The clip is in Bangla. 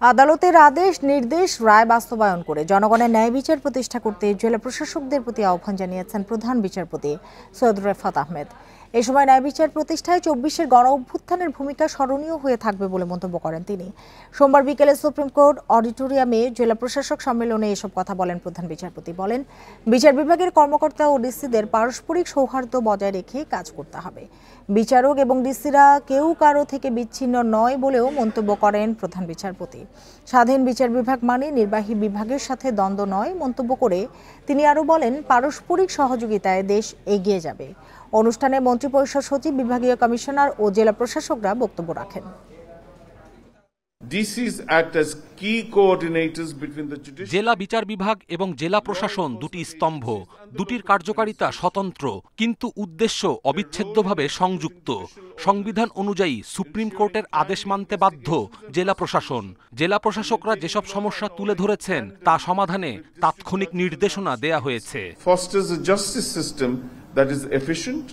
আদালতের আদেশ নির্দেশ রায় বাস্তবায়ন করে জনগণের ন্যায় বিচার প্রতিষ্ঠা করতে জেলা প্রশাসকদের প্রতি আহ্বান জানিয়েছেন প্রধান বিচারপতি সৈয়দ রেফাত আহমেদ। এ সময় ন্যায় বিচার প্রতিষ্ঠায় ২৪-এর গণ অভ্যুত্থানের ভূমিকা স্মরণীয় হয়ে থাকবে বলে মন্তব্য করেন তিনি। সোমবার বিকেলে সুপ্রিম কোর্ট অডিটোরিয়ামে জেলা প্রশাসক সম্মেলনে এসব কথা বলেন প্রধান বিচারপতি। বলেন, বিচার বিভাগের কর্মকর্তা ও ডিসিদের পারস্পরিক সৌহার্দ্য বজায় রেখে কাজ করতে হবে। বিচারক এবং ডিসিরা কেউ কারো থেকে বিচ্ছিন্ন নয় বলেও মন্তব্য করেন প্রধান বিচারপতি। স্বাধীন বিচার বিভাগ মানে নির্বাহী বিভাগের সাথে দ্বন্দ্ব নয় মন্তব্য করে তিনি আরও বলেন, পারস্পরিক সহযোগিতায় দেশ এগিয়ে যাবে। অনুষ্ঠানে মন্ত্রিপরিষদ সচিব, বিভাগীয় কমিশনার ও জেলা প্রশাসকরা বক্তব্য রাখেন। জেলা বিচার বিভাগ এবং জেলা প্রশাসন দুটি স্তম্ভ, দুটির কার্যকারিতা স্বতন্ত্র কিন্তু উদ্দেশ্য অবিচ্ছেদ্যভাবে সংযুক্ত। সংবিধান অনুযায়ী সুপ্রিম কোর্টের আদেশ মানতে বাধ্য জেলা প্রশাসন। জেলা প্রশাসকরা যেসব সমস্যা তুলে ধরেছেন তা সমাধানে তাৎক্ষণিক নির্দেশনা দেয়া হয়েছে। Fosters a justice system that is efficient,